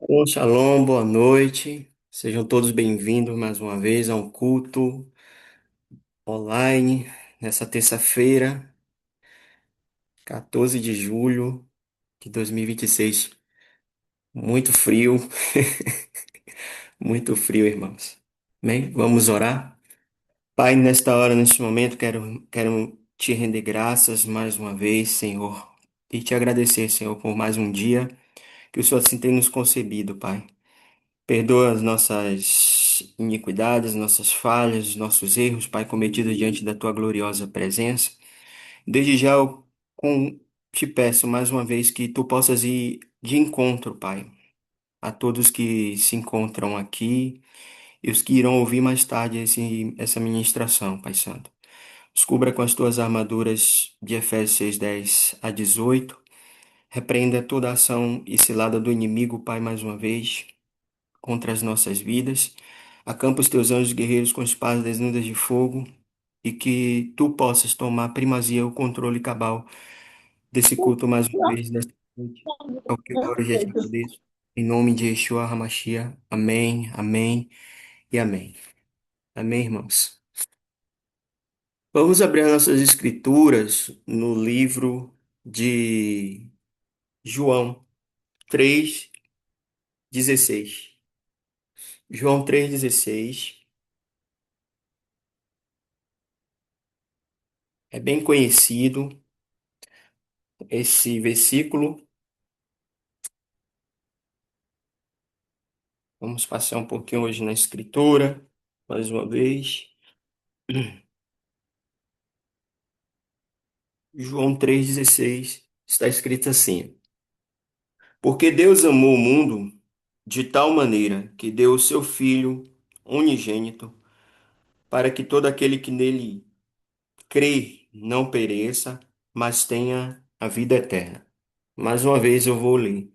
Shalom, shalom, boa noite. Sejam todos bem-vindos mais uma vez a um culto online nessa terça-feira, 14 de julho de 2026. Muito frio, muito frio, irmãos. Bem, vamos orar? Pai, nesta hora, neste momento, quero te render graças mais uma vez, Senhor, e te agradecer, Senhor, por mais um dia que o Senhor assim tem nos concebido, Pai. Perdoa as nossas iniquidades, nossas falhas, nossos erros, Pai, cometidos diante da tua gloriosa presença. Desde já te peço mais uma vez que tu possas ir de encontro, Pai, a todos que se encontram aqui e os que irão ouvir mais tarde essa ministração, Pai Santo. Os cubra com as tuas armaduras de Efésios 6:10 a 18. Repreenda toda ação e cilada do inimigo, Pai, mais uma vez contra as nossas vidas. Acampa os teus anjos guerreiros com espadas desnudas de fogo e que tu possas tomar primazia, o controle cabal desse culto mais uma vez nesta noite. É o que eu oro e já te agradeço. Em nome de Yeshua HaMashiach. Amém, amém e amém. Amém, irmãos. Vamos abrir as nossas escrituras no livro de João 3:16. João 3:16 é bem conhecido esse versículo. Vamos passar um pouquinho hoje na escritura, mais uma vez. João 3,16 está escrito assim: Porque Deus amou o mundo de tal maneira que deu o seu Filho unigênito, para que todo aquele que nele crê não pereça, mas tenha a vida eterna. Mais uma vez eu vou ler.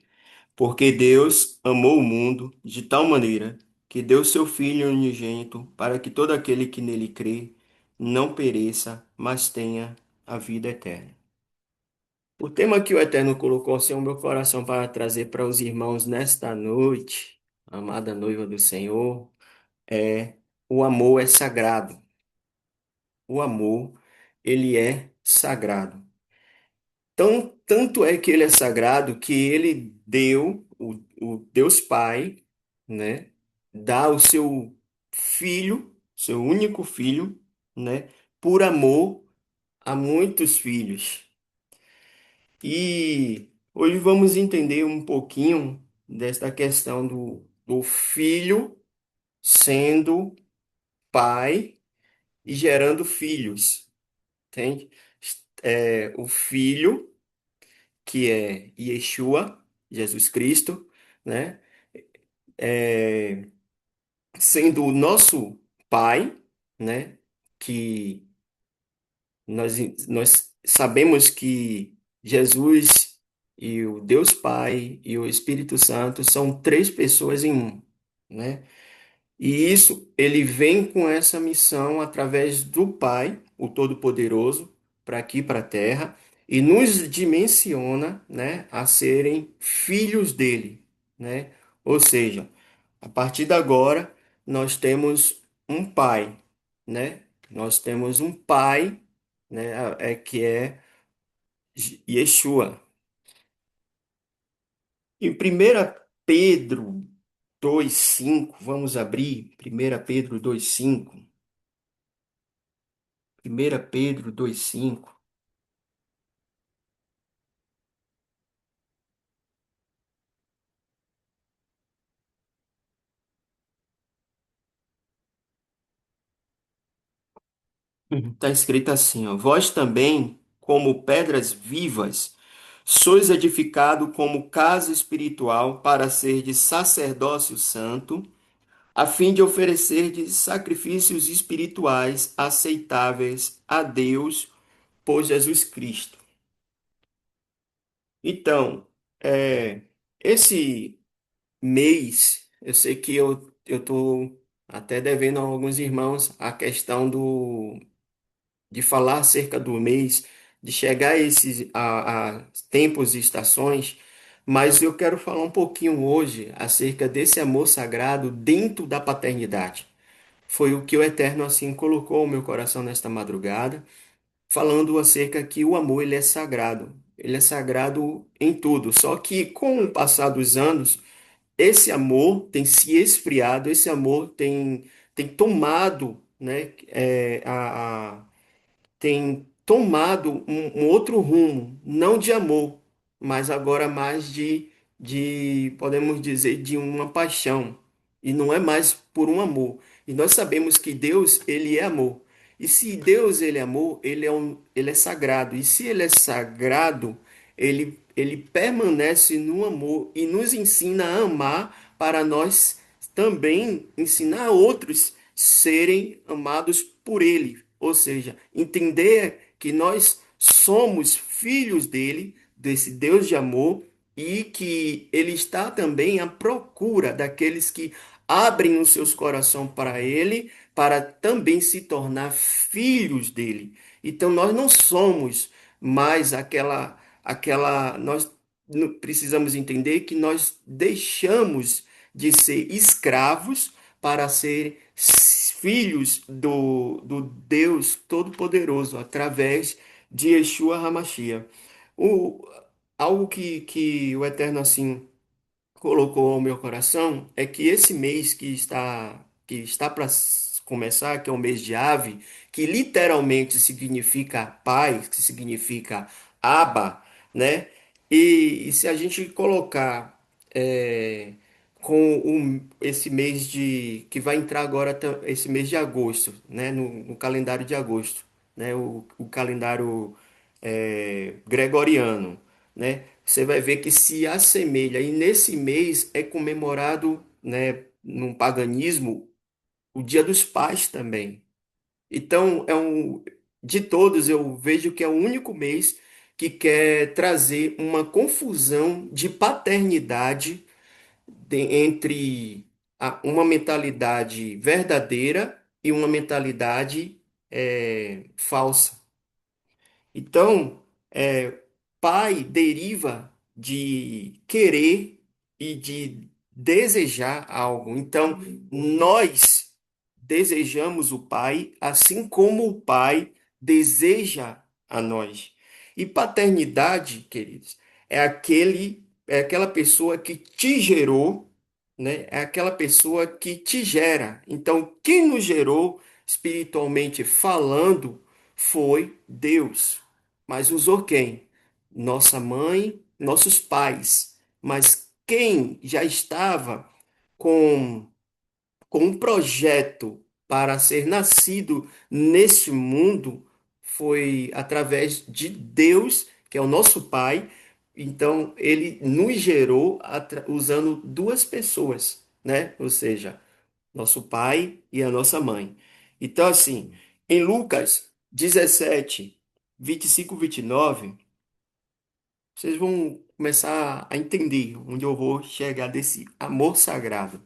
Porque Deus amou o mundo de tal maneira que deu seu Filho unigênito para que todo aquele que nele crê não pereça, mas tenha a vida eterna. O tema que o Eterno colocou assim ao meu coração para trazer para os irmãos nesta noite, amada noiva do Senhor, é: o amor é sagrado. O amor, ele é sagrado. Tanto é que ele é sagrado que ele deu, o Deus Pai, né, dá o seu filho, seu único filho, né, por amor a muitos filhos. E hoje vamos entender um pouquinho desta questão do filho sendo pai e gerando filhos, entende? O filho que é Yeshua, Jesus Cristo, né? É, sendo o nosso Pai, né? Que nós, nós sabemos que Jesus e o Deus Pai e o Espírito Santo são três pessoas em um, né? E isso, ele vem com essa missão através do Pai, o Todo-Poderoso, para aqui, para a Terra, e nos dimensiona, né, a serem filhos dele, né? Ou seja, a partir de agora, nós temos um Pai, né? Nós temos um Pai, né, que é Yeshua. Em 1 Pedro 2:5, vamos abrir 1 Pedro 2:5. 1 Pedro 2:5. Está escrito assim, ó: Vós também, como pedras vivas, sois edificado como casa espiritual para ser de sacerdócio santo, a fim de oferecer sacrifícios espirituais aceitáveis a Deus por Jesus Cristo. Então, esse mês, eu sei que eu estou até devendo a alguns irmãos a questão de falar acerca do mês, de chegar a esses a tempos e estações, Mas eu quero falar um pouquinho hoje acerca desse amor sagrado dentro da paternidade. Foi o que o Eterno assim colocou ao meu coração nesta madrugada, falando acerca que o amor ele é sagrado. Ele é sagrado em tudo. Só que com o passar dos anos, esse amor tem se esfriado, esse amor tem tomado, né, tem tomado um outro rumo, não de amor, mas agora mais podemos dizer, de uma paixão. E não é mais por um amor. E nós sabemos que Deus, ele é amor. E se Deus, ele é amor, ele é sagrado. E se ele é sagrado, ele permanece no amor e nos ensina a amar para nós também ensinar a outros serem amados por ele. Ou seja, entender que nós somos filhos dele, desse Deus de amor, e que ele está também à procura daqueles que abrem os seus corações para ele, para também se tornar filhos dele. Então nós não somos mais nós precisamos entender que nós deixamos de ser escravos para ser filhos do Deus Todo-Poderoso através de Yeshua HaMashiach. O, algo que o Eterno assim colocou ao meu coração é que esse mês que está para começar, que é o mês de Ave, que literalmente significa pai, que significa Abba, né? E se a gente colocar com esse mês de que vai entrar agora esse mês de agosto, né? No calendário de agosto, né? O calendário gregoriano, né? Você vai ver que se assemelha, e nesse mês é comemorado, né, no paganismo, o Dia dos Pais também. Então, de todos, eu vejo que é o único mês que quer trazer uma confusão de paternidade entre uma mentalidade verdadeira e uma mentalidade falsa. Então, pai deriva de querer e de desejar algo. Então, nós desejamos o pai assim como o pai deseja a nós. E paternidade, queridos, é aquela pessoa que te gerou, né? É aquela pessoa que te gera. Então, quem nos gerou espiritualmente falando foi Deus. Mas usou quem? Nossa mãe, nossos pais. Mas quem já estava com, com um projeto para ser nascido neste mundo foi através de Deus, que é o nosso Pai. Então, ele nos gerou usando duas pessoas, né? Ou seja, nosso pai e a nossa mãe. Então, assim, em Lucas 17, 25, 29, vocês vão começar a entender onde eu vou chegar desse amor sagrado.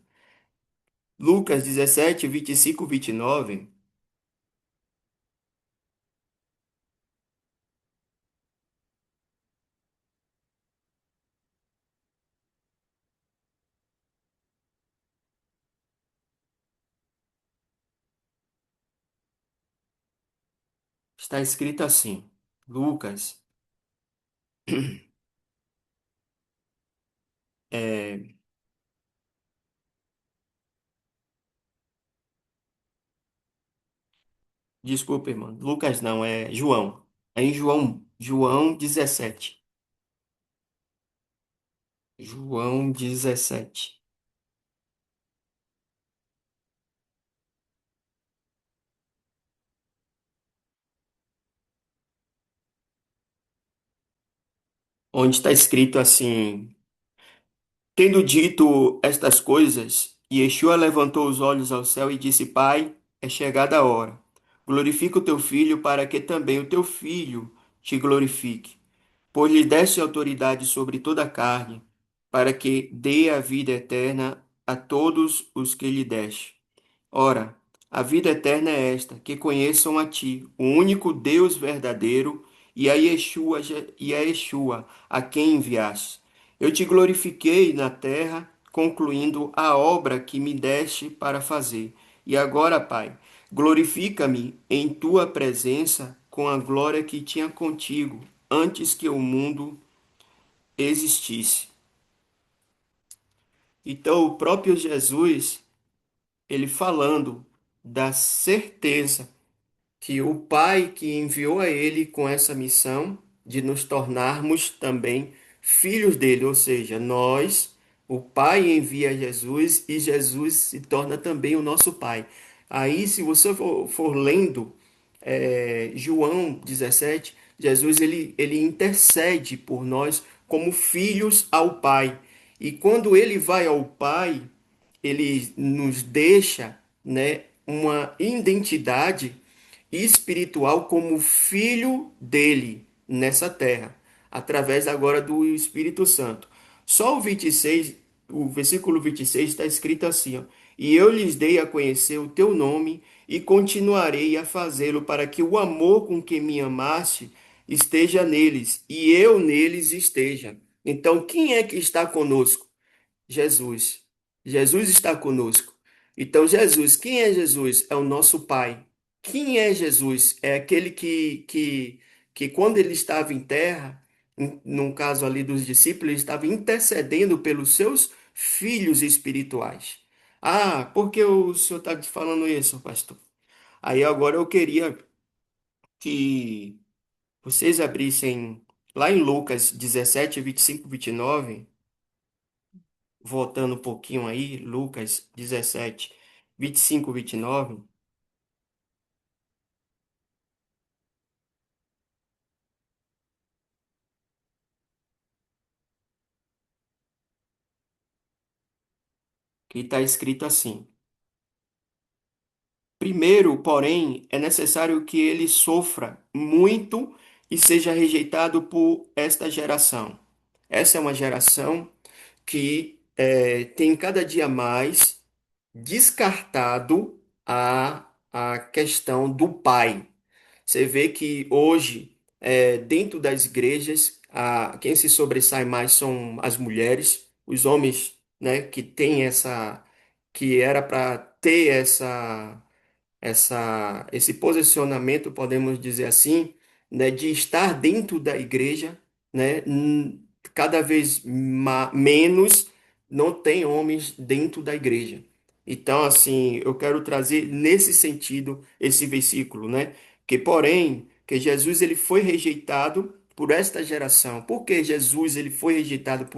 Lucas 17, 25, 29, está escrito assim. Lucas, é, desculpa, irmão. Lucas não, é João. É em João 17. João 17. Onde está escrito assim: tendo dito estas coisas, Yeshua levantou os olhos ao céu e disse: Pai, é chegada a hora. Glorifica o teu filho, para que também o teu filho te glorifique. Pois lhe deste autoridade sobre toda a carne, para que dê a vida eterna a todos os que lhe deste. Ora, a vida eterna é esta, que conheçam a ti, o único Deus verdadeiro, e a Yeshua, a quem enviaste. Eu te glorifiquei na terra, concluindo a obra que me deste para fazer. E agora, Pai, glorifica-me em tua presença com a glória que tinha contigo antes que o mundo existisse. Então, o próprio Jesus, ele falando da certeza que o Pai que enviou a ele com essa missão de nos tornarmos também filhos dele, ou seja, nós, o Pai envia Jesus e Jesus se torna também o nosso Pai. Aí, se você for lendo João 17, Jesus ele intercede por nós como filhos ao Pai. E quando ele vai ao Pai, ele nos deixa, né, uma identidade espiritual como filho dele nessa terra, através agora do Espírito Santo. Só o 26, o versículo 26 está escrito assim, ó, e eu lhes dei a conhecer o teu nome e continuarei a fazê-lo para que o amor com que me amaste esteja neles e eu neles esteja. Então, quem é que está conosco? Jesus. Jesus está conosco. Então, Jesus, quem é Jesus? É o nosso Pai. Quem é Jesus? É aquele que quando ele estava em terra, no caso ali dos discípulos, ele estava intercedendo pelos seus filhos espirituais. Ah, por que o senhor está falando isso, pastor? Aí agora eu queria que vocês abrissem lá em Lucas 17, 25, 29. Voltando um pouquinho aí, Lucas 17, 25, 29, que está escrito assim: primeiro, porém, é necessário que ele sofra muito e seja rejeitado por esta geração. Essa é uma geração que tem cada dia mais descartado a questão do pai. Você vê que hoje, dentro das igrejas, quem se sobressai mais são as mulheres, os homens, né, que têm que era para ter esse posicionamento, podemos dizer assim, né, de estar dentro da igreja, né, cada vez menos não tem homens dentro da igreja. Então, assim, eu quero trazer nesse sentido esse versículo, né? Que, porém, que Jesus ele foi rejeitado por esta geração. Por que Jesus ele foi rejeitado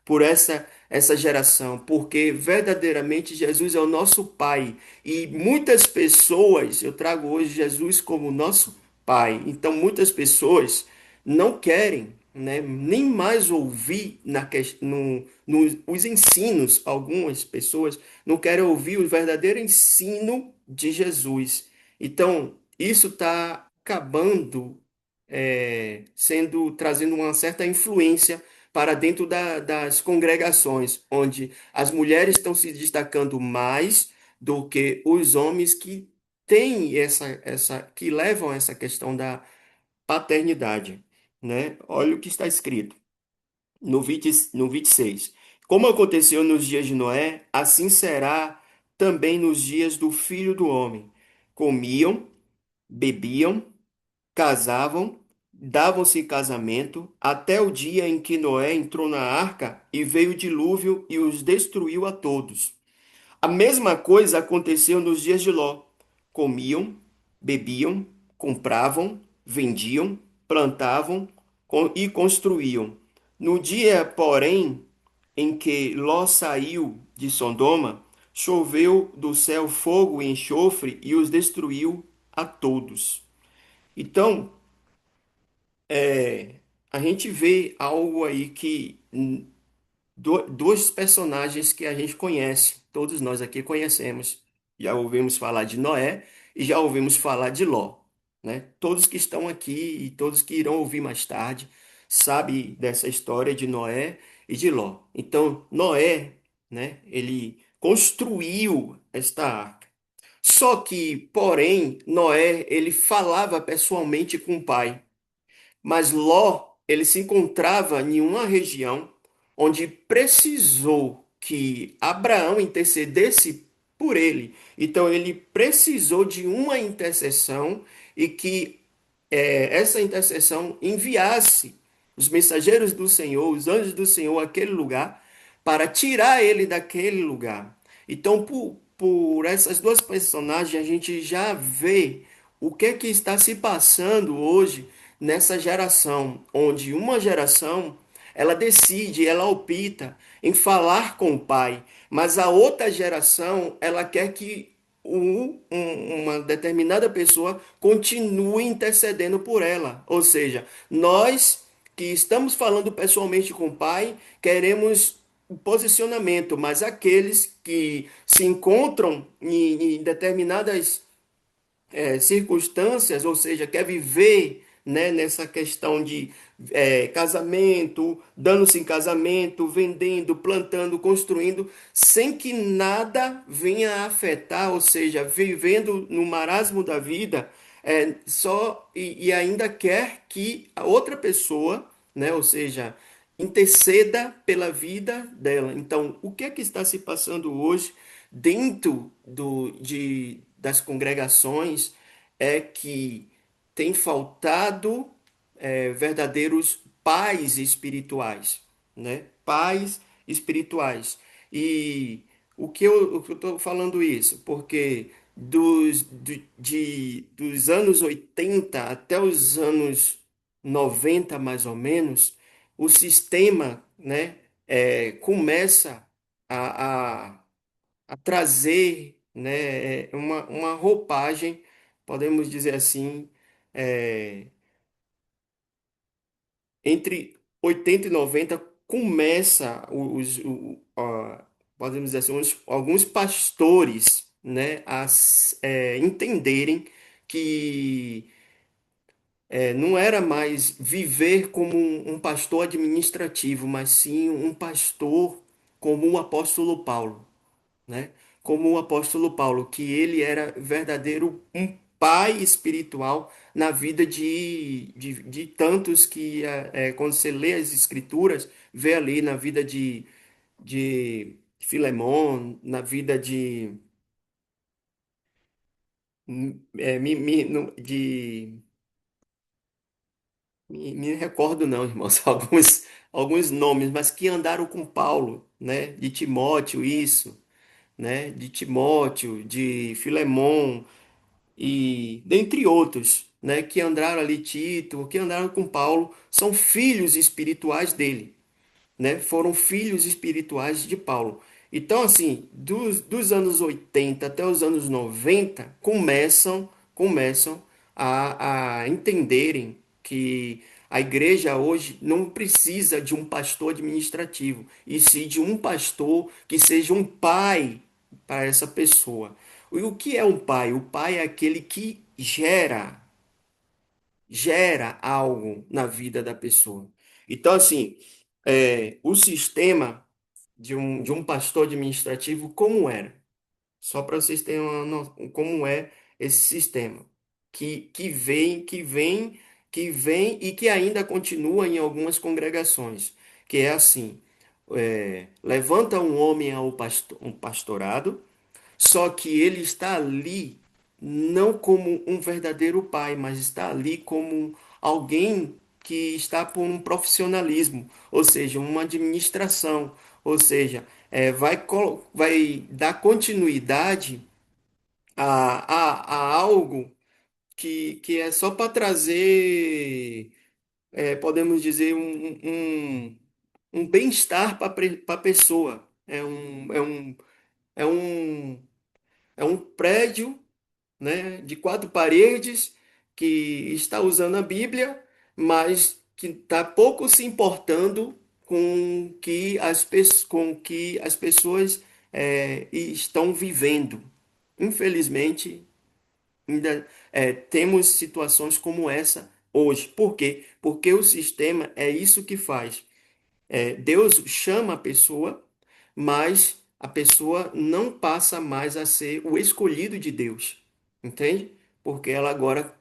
por essa geração? Porque verdadeiramente Jesus é o nosso Pai. E muitas pessoas, eu trago hoje Jesus como nosso Pai. Então, muitas pessoas não querem, né, nem mais ouvir os ensinos. Algumas pessoas não querem ouvir o verdadeiro ensino de Jesus. Então, isso está acabando, trazendo uma certa influência para dentro das congregações, onde as mulheres estão se destacando mais do que os homens que têm que levam essa questão da paternidade, né? Olha o que está escrito no 26. Como aconteceu nos dias de Noé, assim será também nos dias do Filho do Homem. Comiam, bebiam, casavam, davam-se em casamento, até o dia em que Noé entrou na arca e veio o dilúvio e os destruiu a todos. A mesma coisa aconteceu nos dias de Ló. Comiam, bebiam, compravam, vendiam, plantavam e construíam. No dia, porém, em que Ló saiu de Sodoma, choveu do céu fogo e enxofre e os destruiu a todos. Então, a gente vê algo aí que dois personagens que a gente conhece, todos nós aqui conhecemos. Já ouvimos falar de Noé e já ouvimos falar de Ló, né? Todos que estão aqui e todos que irão ouvir mais tarde sabem dessa história de Noé e de Ló. Então, Noé, né, ele construiu esta arca. Só que, porém, Noé, ele falava pessoalmente com o pai. Mas Ló, ele se encontrava em uma região onde precisou que Abraão intercedesse por ele. Então ele precisou de uma intercessão e que essa intercessão enviasse os mensageiros do Senhor, os anjos do Senhor, àquele lugar, para tirar ele daquele lugar. Então, por essas duas personagens, a gente já vê o que que está se passando hoje nessa geração, onde uma geração ela decide, ela opta em falar com o pai, mas a outra geração ela quer que uma determinada pessoa continue intercedendo por ela. Ou seja, nós que estamos falando pessoalmente com o pai, queremos o posicionamento, mas aqueles que se encontram em determinadas circunstâncias, ou seja, quer viver, né, nessa questão de casamento, dando-se em casamento, vendendo, plantando, construindo, sem que nada venha a afetar, ou seja, vivendo no marasmo da vida, e ainda quer que a outra pessoa, né, ou seja, interceda pela vida dela. Então, o que é que está se passando hoje dentro das congregações é que tem faltado verdadeiros pais espirituais, né? Pais espirituais. E o que eu estou falando isso? Porque dos anos 80 até os anos 90 mais ou menos, o sistema, né, começa a a trazer, né, uma roupagem, podemos dizer assim, é, entre 80 e 90 começa podemos dizer assim, alguns pastores, né, entenderem que não era mais viver como um pastor administrativo, mas sim um pastor como o apóstolo Paulo, né? Como o apóstolo Paulo, que ele era verdadeiro um pai espiritual na vida de tantos que, quando você lê as escrituras, vê ali na vida de Filemon, na vida de me recordo não, irmãos, alguns nomes, mas que andaram com Paulo, né? De Timóteo, isso, né? De Timóteo, de Filemon, e dentre outros, né, que andaram ali, Tito, que andaram com Paulo, são filhos espirituais dele, né? Foram filhos espirituais de Paulo. Então, assim, dos anos 80 até os anos 90 começam a entenderem que a igreja hoje não precisa de um pastor administrativo, e sim de um pastor que seja um pai para essa pessoa. E o que é um pai? O pai é aquele que gera algo na vida da pessoa. Então, assim, o sistema de um pastor administrativo, como era? Só para vocês terem uma noção como é esse sistema, que vem e que ainda continua em algumas congregações, que é assim, levanta um homem ao um pastorado, só que ele está ali não como um verdadeiro pai, mas está ali como alguém que está por um profissionalismo, ou seja, uma administração, ou seja, vai dar continuidade a algo que é só para trazer, podemos dizer, um bem-estar para a pessoa. É é um prédio, né, de quatro paredes, que está usando a Bíblia, mas que está pouco se importando com que as pessoas estão vivendo. Infelizmente, ainda temos situações como essa hoje. Por quê? Porque o sistema é isso que faz. Deus chama a pessoa, mas a pessoa não passa mais a ser o escolhido de Deus, entende? Porque ela agora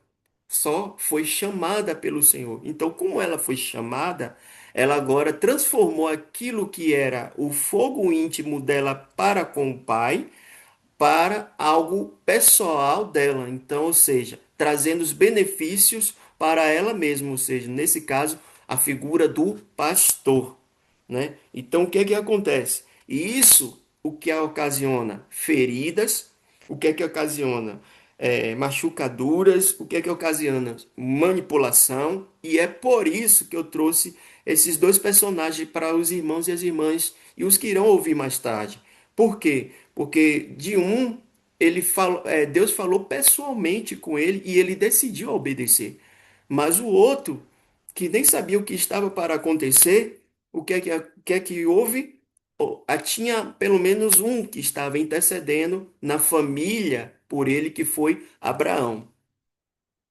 só foi chamada pelo Senhor. Então, como ela foi chamada, ela agora transformou aquilo que era o fogo íntimo dela para com o pai para algo pessoal dela. Então, ou seja, trazendo os benefícios para ela mesma, ou seja, nesse caso, a figura do pastor, né? Então, o que é que acontece? E isso, o que ocasiona feridas, o que é que ocasiona machucaduras, o que é que ocasiona manipulação, e é por isso que eu trouxe esses dois personagens para os irmãos e as irmãs e os que irão ouvir mais tarde. Por quê? Porque de um Deus falou pessoalmente com ele e ele decidiu obedecer. Mas o outro, que nem sabia o que estava para acontecer, o que é que houve? Tinha pelo menos um que estava intercedendo na família por ele, que foi Abraão.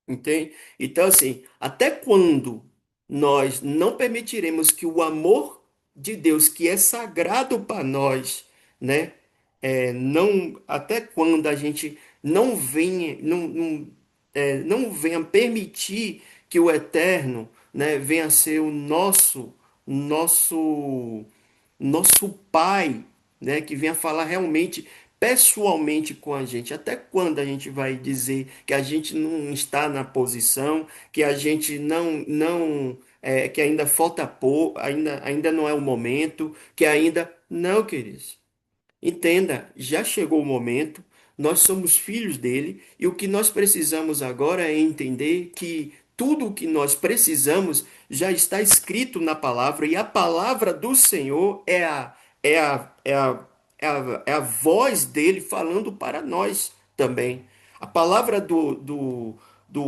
Entende? Então, assim, até quando nós não permitiremos que o amor de Deus, que é sagrado para nós, né? Não, até quando a gente não venha permitir que o Eterno, né, venha ser o nosso nosso Pai, né, que venha falar realmente pessoalmente com a gente. Até quando a gente vai dizer que a gente não está na posição, que a gente que ainda falta pouco, ainda não é o momento, que ainda não, queridos. Entenda, já chegou o momento, nós somos filhos dele e o que nós precisamos agora é entender que tudo o que nós precisamos já está escrito na palavra e a palavra do Senhor é a voz dele falando para nós também. A palavra do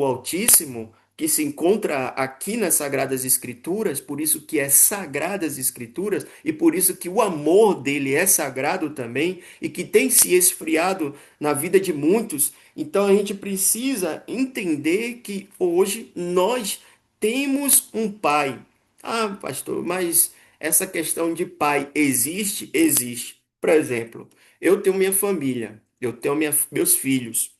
Altíssimo, que se encontra aqui nas Sagradas Escrituras, por isso que é Sagradas Escrituras, e por isso que o amor dele é sagrado também, e que tem se esfriado na vida de muitos. Então a gente precisa entender que hoje nós temos um pai. Ah, pastor, mas essa questão de pai existe? Existe. Por exemplo, eu tenho minha família, eu tenho meus filhos.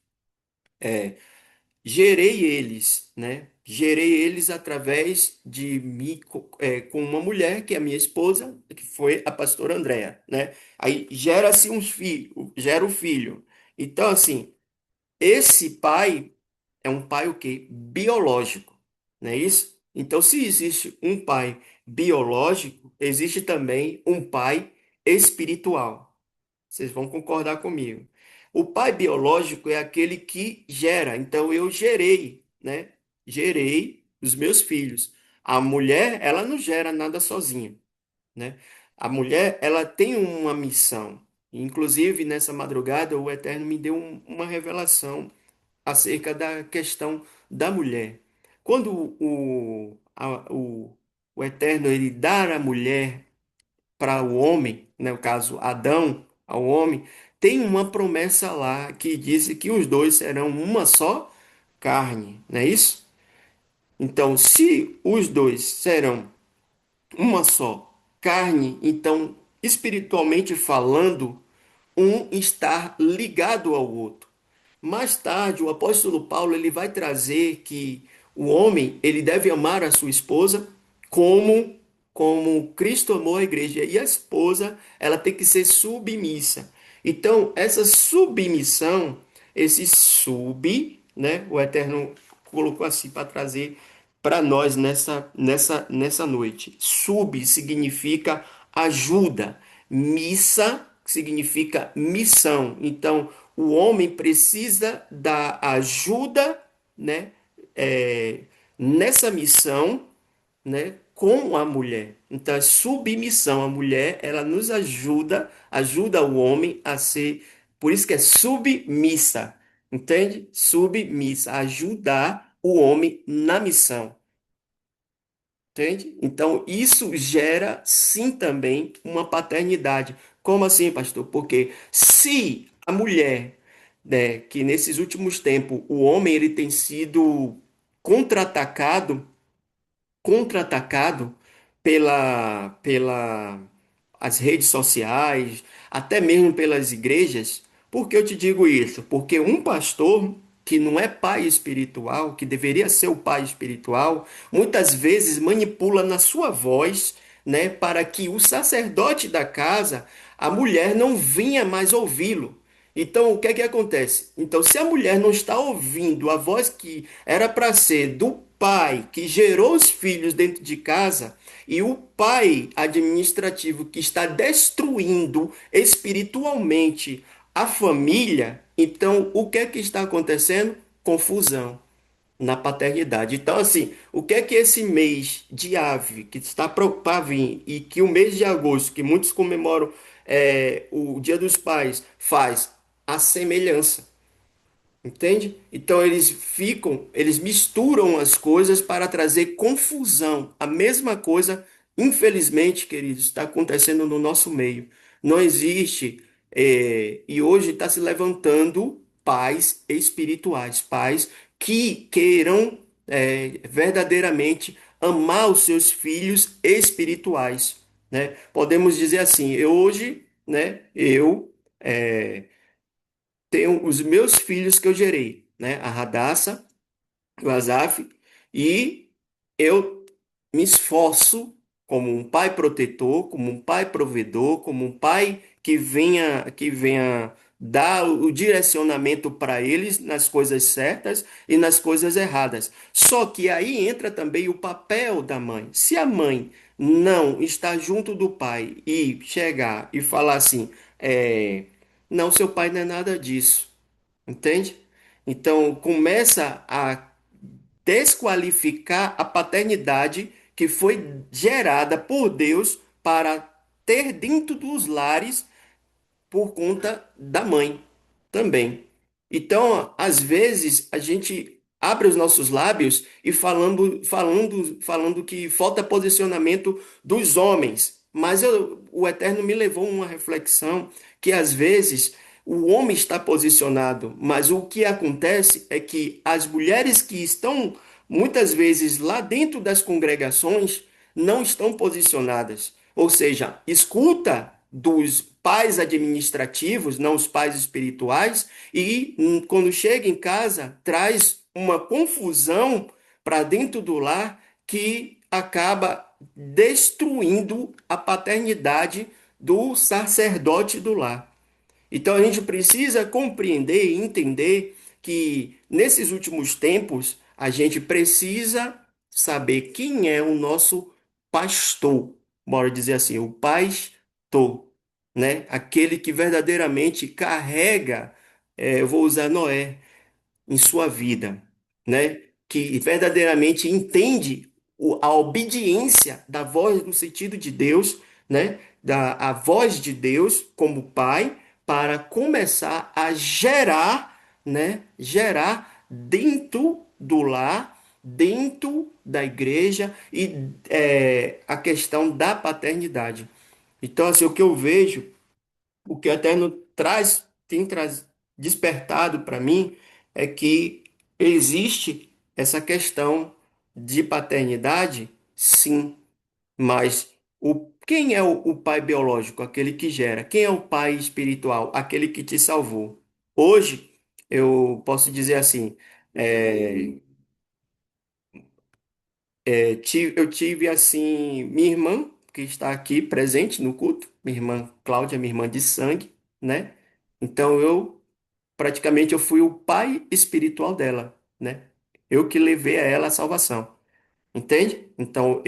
Gerei eles, né? Gerei eles através de mim com uma mulher, que é a minha esposa, que foi a pastora Andréa, né? Aí gera-se um filho, gera o filho. Então, assim, esse pai é um pai o quê? Biológico, não é isso? Então, se existe um pai biológico, existe também um pai espiritual. Vocês vão concordar comigo. O pai biológico é aquele que gera. Então eu gerei, né? Gerei os meus filhos. A mulher, ela não gera nada sozinha, né? A mulher, ela tem uma missão. Inclusive, nessa madrugada, o Eterno me deu uma revelação acerca da questão da mulher. Quando o Eterno ele dá à mulher para o homem, né, no caso Adão ao homem, tem uma promessa lá que diz que os dois serão uma só carne, não é isso? Então, se os dois serão uma só carne, então, espiritualmente falando, um está ligado ao outro. Mais tarde, o apóstolo Paulo ele vai trazer que o homem ele deve amar a sua esposa como como Cristo amou a igreja e a esposa ela tem que ser submissa. Então, essa submissão, esse sub, né, o Eterno colocou assim para trazer para nós nessa noite. Sub significa ajuda, missa significa missão. Então, o homem precisa da ajuda, né, é, nessa missão, né, com a mulher. Então, é submissão. A mulher, ela nos ajuda, ajuda o homem a ser, por isso que é submissa, entende? Submissa, ajudar o homem na missão. Entende? Então, isso gera sim também uma paternidade. Como assim, pastor? Porque se a mulher, né, que nesses últimos tempos o homem ele tem sido contra-atacado, contra-atacado pela as redes sociais, até mesmo pelas igrejas. Por que eu te digo isso? Porque um pastor que não é pai espiritual, que deveria ser o pai espiritual, muitas vezes manipula na sua voz, né, para que o sacerdote da casa, a mulher não vinha mais ouvi-lo. Então, o que é que acontece? Então, se a mulher não está ouvindo a voz que era para ser do pai que gerou os filhos dentro de casa, e o pai administrativo que está destruindo espiritualmente a família, então o que é que está acontecendo? Confusão na paternidade. Então, assim, o que é que esse mês de ave que está para vir e que o mês de agosto, que muitos comemoram o Dia dos Pais, faz? A semelhança. Entende? Então eles misturam as coisas para trazer confusão. A mesma coisa, infelizmente, queridos, está acontecendo no nosso meio. Não existe, e hoje está se levantando pais espirituais, pais que queiram, verdadeiramente amar os seus filhos espirituais, né? Podemos dizer assim, hoje, né, eu tenho os meus filhos que eu gerei, né? A Radassa, o Azaf, e eu me esforço como um pai protetor, como um pai provedor, como um pai que venha dar o direcionamento para eles nas coisas certas e nas coisas erradas. Só que aí entra também o papel da mãe. Se a mãe não está junto do pai e chegar e falar assim, não, seu pai não é nada disso. Entende? Então começa a desqualificar a paternidade que foi gerada por Deus para ter dentro dos lares por conta da mãe também. Então, às vezes, a gente abre os nossos lábios e falando que falta posicionamento dos homens. Mas o Eterno me levou a uma reflexão que, às vezes, o homem está posicionado, mas o que acontece é que as mulheres que estão, muitas vezes, lá dentro das congregações, não estão posicionadas. Ou seja, escuta dos pais administrativos, não os pais espirituais, e quando chega em casa, traz uma confusão para dentro do lar que acaba destruindo a paternidade do sacerdote do lar. Então a gente precisa compreender e entender que nesses últimos tempos a gente precisa saber quem é o nosso pastor, bora dizer assim, o pastor, né? Aquele que verdadeiramente carrega, eu vou usar Noé, em sua vida, né? Que verdadeiramente entende a obediência da voz no sentido de Deus, né? A voz de Deus como Pai, para começar a gerar, né? Gerar dentro do lar, dentro da igreja e a questão da paternidade. Então, assim, o que eu vejo o que o Eterno despertado para mim é que existe essa questão de paternidade, sim, mas quem é o pai biológico? Aquele que gera. Quem é o pai espiritual? Aquele que te salvou. Hoje, eu posso dizer assim, é, eu tive assim, minha irmã, que está aqui presente no culto, minha irmã Cláudia, minha irmã de sangue, né? Então praticamente eu fui o pai espiritual dela, né? Eu que levei a ela a salvação, entende? Então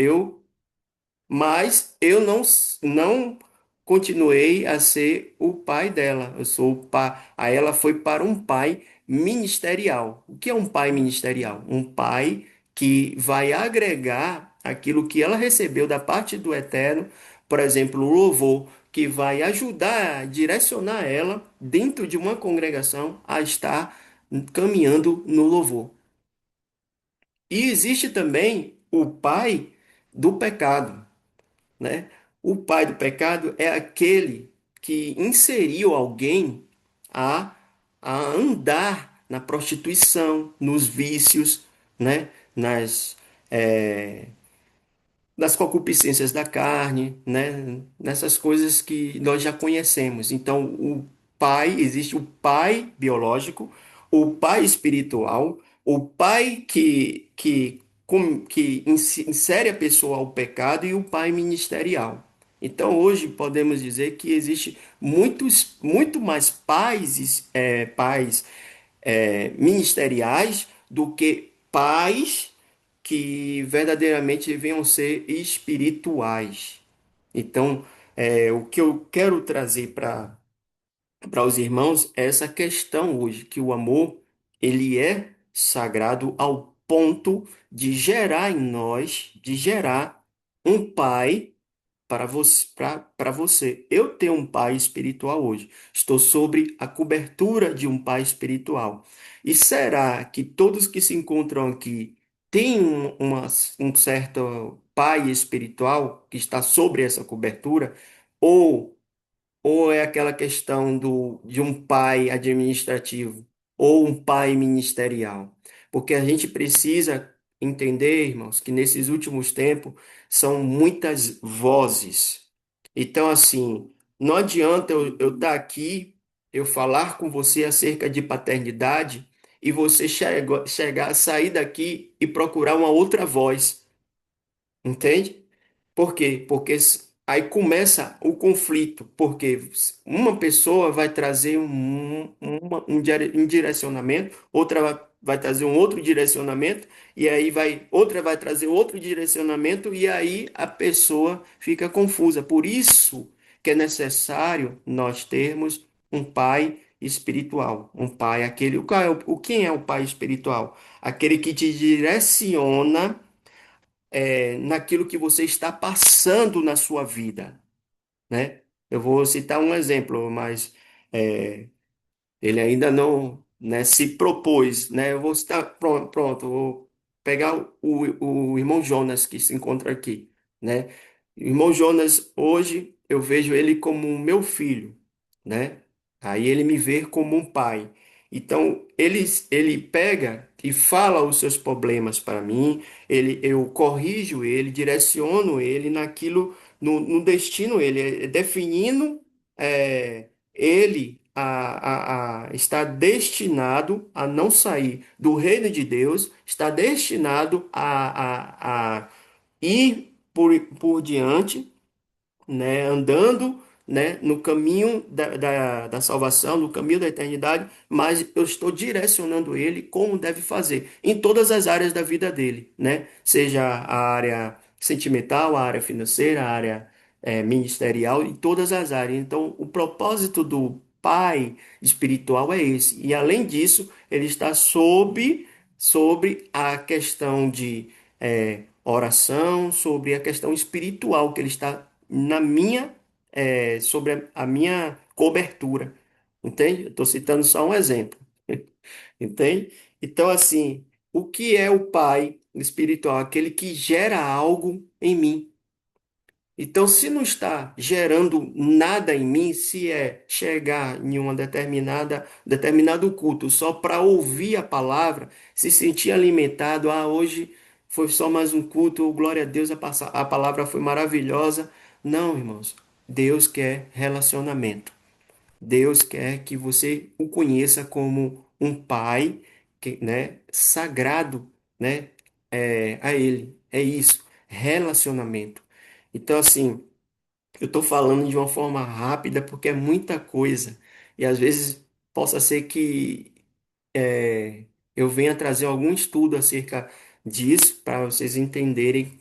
mas eu não continuei a ser o pai dela. Eu sou o pai. Aí ela foi para um pai ministerial. O que é um pai ministerial? Um pai que vai agregar aquilo que ela recebeu da parte do Eterno, por exemplo, o louvor, que vai ajudar a direcionar ela dentro de uma congregação a estar caminhando no louvor. E existe também o pai do pecado, né? O pai do pecado é aquele que inseriu alguém a, a andar na prostituição, nos vícios, né? Nas concupiscências da carne, né? Nessas coisas que nós já conhecemos. Então, existe o pai biológico, o pai espiritual, o pai que insere a pessoa ao pecado e o pai ministerial. Então, hoje podemos dizer que existe muito mais pais ministeriais do que pais que verdadeiramente venham ser espirituais. Então, o que eu quero trazer para os irmãos é essa questão hoje, que o amor, ele é sagrado ao ponto de gerar em nós, de gerar um pai para você. Eu tenho um pai espiritual hoje. Estou sobre a cobertura de um pai espiritual. E será que todos que se encontram aqui têm um certo pai espiritual que está sobre essa cobertura? Ou ou é aquela questão de um pai administrativo ou um pai ministerial? Porque a gente precisa entender, irmãos, que nesses últimos tempos são muitas vozes. Então, assim, não adianta eu estar aqui, eu falar com você acerca de paternidade e você chegar, sair daqui e procurar uma outra voz, entende? Por quê? Porque aí começa o conflito, porque uma pessoa vai trazer um direcionamento, outra vai trazer um outro direcionamento, e aí outra vai trazer outro direcionamento, e aí a pessoa fica confusa. Por isso que é necessário nós termos um pai espiritual, um pai, quem é o pai espiritual? Aquele que te direciona naquilo que você está passando na sua vida, né? Eu vou citar um exemplo, mas é, ele ainda não, né, se propôs, né? Eu vou citar, pronto, vou pegar o irmão Jonas que se encontra aqui, né? O irmão Jonas, hoje, eu vejo ele como um meu filho, né? Aí ele me vê como um pai. Então, ele pega e fala os seus problemas para mim, eu corrijo ele, direciono ele naquilo, no destino, ele definindo. Ele está destinado a não sair do reino de Deus, está destinado a ir por diante, né, andando, né, no caminho da salvação, no caminho da eternidade, mas eu estou direcionando ele como deve fazer, em todas as áreas da vida dele, né? Seja a área sentimental, a área financeira, a área ministerial, em todas as áreas. Então, o propósito do pai espiritual é esse. E além disso, ele está sobre a questão de oração, sobre a questão espiritual, que ele está sobre a minha cobertura. Entende? Estou citando só um exemplo. Entende? Então, assim, o que é o pai espiritual? Aquele que gera algo em mim. Então, se não está gerando nada em mim, se é chegar em uma determinado culto só para ouvir a palavra, se sentir alimentado, hoje foi só mais um culto, glória a Deus, a palavra foi maravilhosa. Não, irmãos, Deus quer relacionamento. Deus quer que você o conheça como um pai, né, sagrado, né, a Ele. É isso, relacionamento. Então, assim, eu estou falando de uma forma rápida porque é muita coisa. E às vezes possa ser que eu venha trazer algum estudo acerca disso para vocês entenderem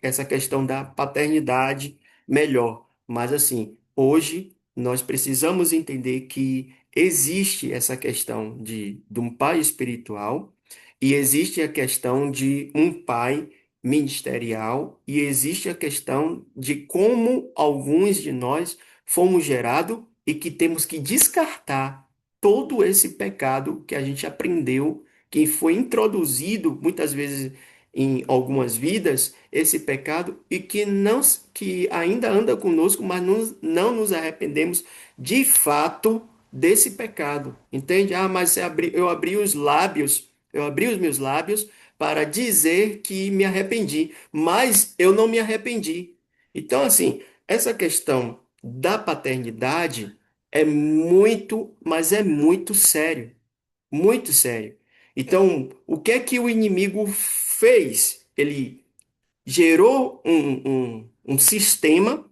essa questão da paternidade melhor. Mas assim, hoje nós precisamos entender que existe essa questão de um pai espiritual e existe a questão de um pai ministerial e existe a questão de como alguns de nós fomos gerados e que temos que descartar todo esse pecado que a gente aprendeu, que foi introduzido muitas vezes em algumas vidas esse pecado e que ainda anda conosco, mas não nos arrependemos de fato desse pecado. Entende? Mas eu abri os meus lábios para dizer que me arrependi, mas eu não me arrependi. Então, assim, essa questão da paternidade é muito, mas é muito sério, muito sério. Então, o que é que o inimigo fez? Ele gerou um sistema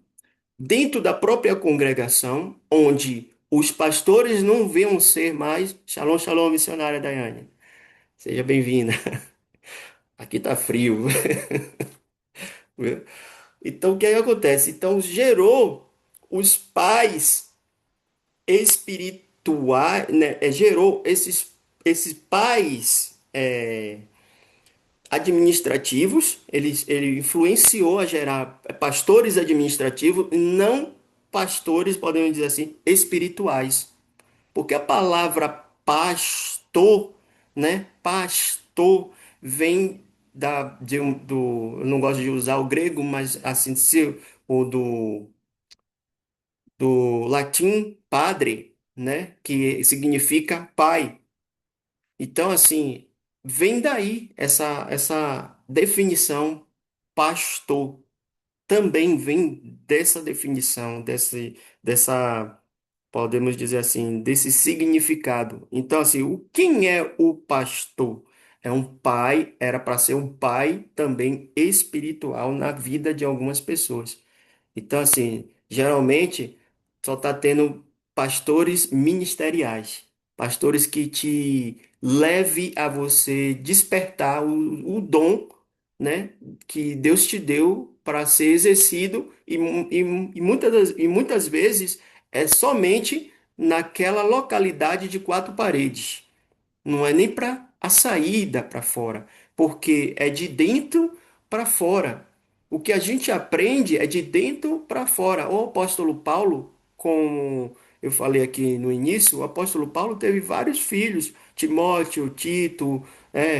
dentro da própria congregação, onde os pastores não venham ser mais. Shalom, shalom, missionária Daiane. Seja bem-vinda. Aqui tá frio. Então, o que é que acontece? Então, gerou os pais espirituais, né? Gerou esses pais administrativos, ele influenciou a gerar pastores administrativos, e não pastores, podemos dizer assim, espirituais. Porque a palavra pastor, né? Pastor vem eu não gosto de usar o grego, mas assim, se, o do latim padre, né? Que significa pai. Então, assim, vem daí essa definição pastor. Também vem dessa definição, dessa, podemos dizer assim, desse significado. Então, assim, quem é o pastor? É um pai, era para ser um pai também espiritual na vida de algumas pessoas. Então, assim, geralmente só está tendo pastores ministeriais, pastores que te leve a você despertar o dom, né, que Deus te deu para ser exercido e muitas vezes é somente naquela localidade de quatro paredes. Não é nem para a saída para fora, porque é de dentro para fora. O que a gente aprende é de dentro para fora. O apóstolo Paulo, como eu falei aqui no início, o apóstolo Paulo teve vários filhos, Timóteo, Tito,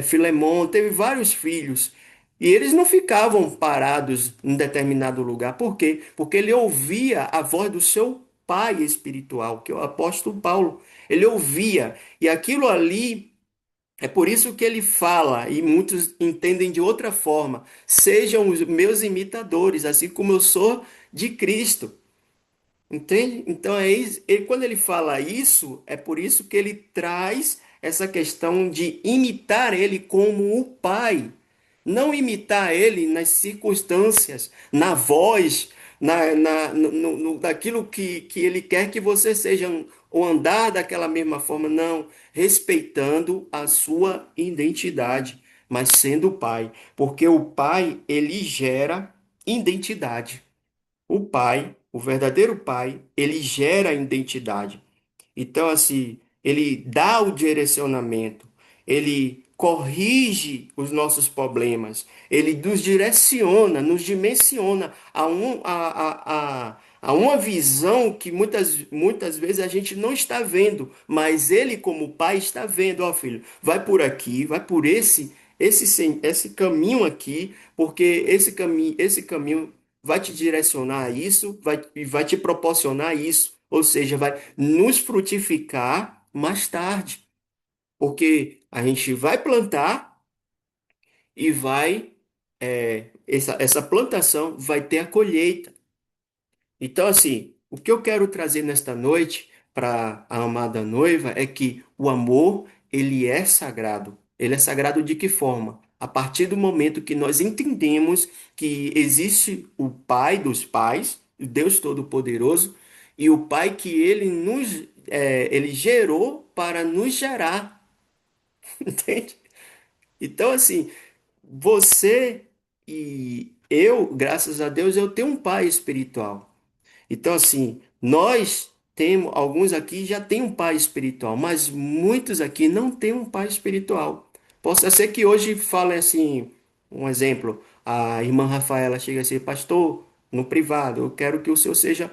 Filemão, teve vários filhos. E eles não ficavam parados em determinado lugar. Por quê? Porque ele ouvia a voz do seu pai espiritual, que é o apóstolo Paulo. Ele ouvia. E aquilo ali é por isso que ele fala, e muitos entendem de outra forma: sejam os meus imitadores, assim como eu sou de Cristo. Entende? Então, quando ele fala isso, é por isso que ele traz essa questão de imitar ele como o Pai. Não imitar ele nas circunstâncias, na voz, daquilo que ele quer que você seja, ou andar daquela mesma forma, não. Respeitando a sua identidade, mas sendo Pai. Porque o Pai, ele gera identidade. O pai, o verdadeiro pai, ele gera identidade. Então, assim, ele dá o direcionamento, ele corrige os nossos problemas, ele nos direciona, nos dimensiona a uma visão que muitas vezes a gente não está vendo, mas ele, como pai, está vendo. Ó, filho, vai por aqui, vai por esse caminho aqui, porque esse caminho vai te direcionar a isso, vai te proporcionar isso. Ou seja, vai nos frutificar mais tarde, porque a gente vai plantar e essa plantação vai ter a colheita. Então, assim, o que eu quero trazer nesta noite para a amada noiva é que o amor, ele é sagrado. Ele é sagrado de que forma? A partir do momento que nós entendemos que existe o Pai dos pais, o Deus Todo-Poderoso, e o Pai que ele gerou para nos gerar, entende? Então, assim, você e eu, graças a Deus, eu tenho um pai espiritual. Então, assim, nós temos, alguns aqui já têm um pai espiritual, mas muitos aqui não têm um pai espiritual. Possa ser que hoje falem assim, um exemplo, a irmã Rafaela chega assim, pastor, no privado, eu quero que o senhor seja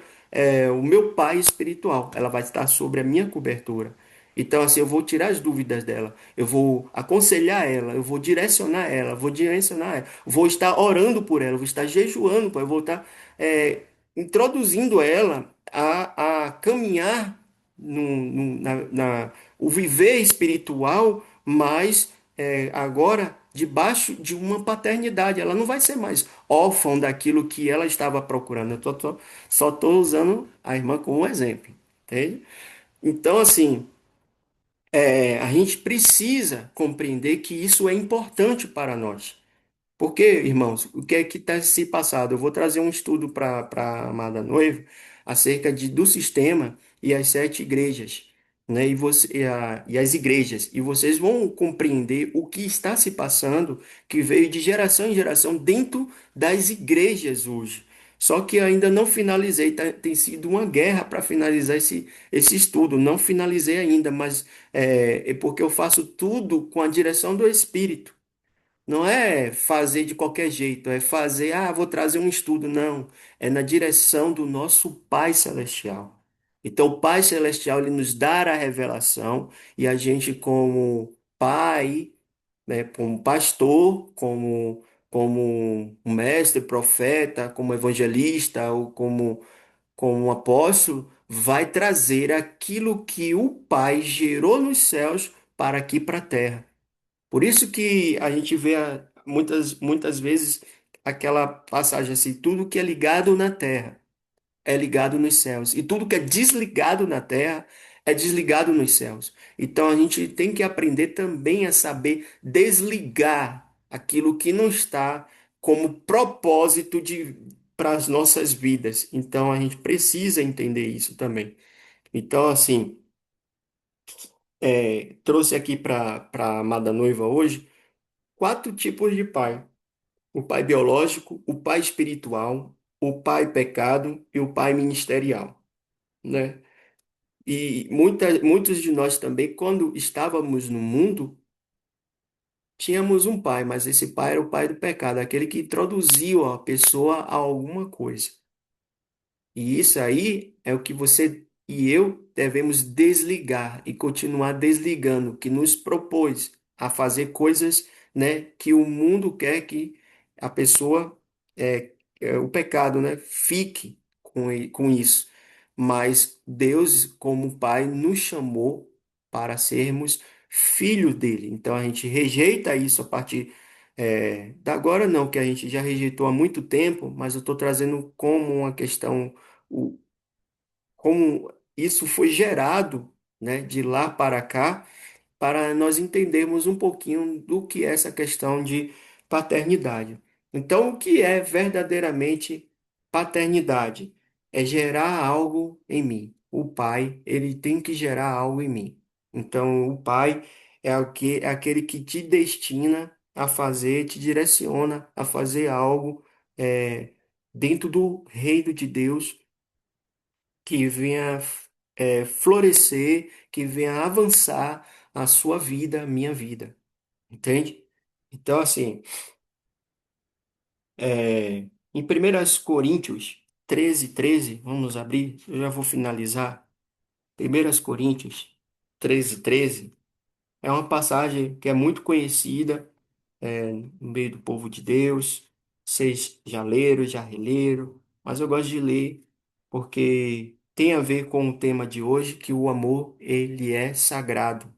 o meu pai espiritual. Ela vai estar sobre a minha cobertura. Então, assim, eu vou tirar as dúvidas dela, eu vou aconselhar ela, eu vou direcionar ela, vou estar orando por ela, vou estar jejuando por ela, vou estar introduzindo ela a caminhar o viver espiritual, mas agora debaixo de uma paternidade. Ela não vai ser mais órfã daquilo que ela estava procurando. Só estou usando a irmã como exemplo. Entende? Então, assim, A gente precisa compreender que isso é importante para nós. Porque, irmãos, o que é que está se passando? Eu vou trazer um estudo para a amada noiva acerca do sistema e as sete igrejas, né? E as igrejas. E vocês vão compreender o que está se passando, que veio de geração em geração dentro das igrejas hoje. Só que ainda não finalizei, tem sido uma guerra para finalizar esse estudo. Não finalizei ainda, mas é porque eu faço tudo com a direção do Espírito. Não é fazer de qualquer jeito, é fazer, vou trazer um estudo. Não, é na direção do nosso Pai Celestial. Então, o Pai Celestial, ele nos dá a revelação e a gente, como pai, né, como pastor, como um mestre, profeta, como evangelista ou como um apóstolo, vai trazer aquilo que o Pai gerou nos céus para aqui para a terra. Por isso que a gente vê muitas vezes aquela passagem assim: tudo que é ligado na terra é ligado nos céus, e tudo que é desligado na terra é desligado nos céus. Então a gente tem que aprender também a saber desligar aquilo que não está como propósito para as nossas vidas. Então a gente precisa entender isso também. Então, assim, trouxe aqui para a amada noiva hoje quatro tipos de pai: o pai biológico, o pai espiritual, o pai pecado e o pai ministerial, né? E muitos de nós também, quando estávamos no mundo, tínhamos um pai, mas esse pai era o pai do pecado, aquele que introduziu a pessoa a alguma coisa. E isso aí é o que você e eu devemos desligar e continuar desligando, que nos propôs a fazer coisas, né, que o mundo quer que a pessoa, o pecado, né, fique com isso. Mas Deus, como Pai, nos chamou para sermos filhos dele. Então a gente rejeita isso a partir da agora não, que a gente já rejeitou há muito tempo, mas eu estou trazendo como uma questão o, como isso foi gerado, né, de lá para cá, para nós entendermos um pouquinho do que é essa questão de paternidade. Então, o que é verdadeiramente paternidade? É gerar algo em mim. O pai, ele tem que gerar algo em mim. Então, o pai é aquele que te destina a fazer, te direciona a fazer algo dentro do reino de Deus que venha florescer, que venha avançar a sua vida, a minha vida, entende? Então, assim, em 1 Coríntios 13:13, vamos abrir, eu já vou finalizar. 1 Coríntios 13:13 é uma passagem que é muito conhecida no meio do povo de Deus. Vocês já leram, já releram, mas eu gosto de ler porque tem a ver com o tema de hoje, que o amor, ele é sagrado.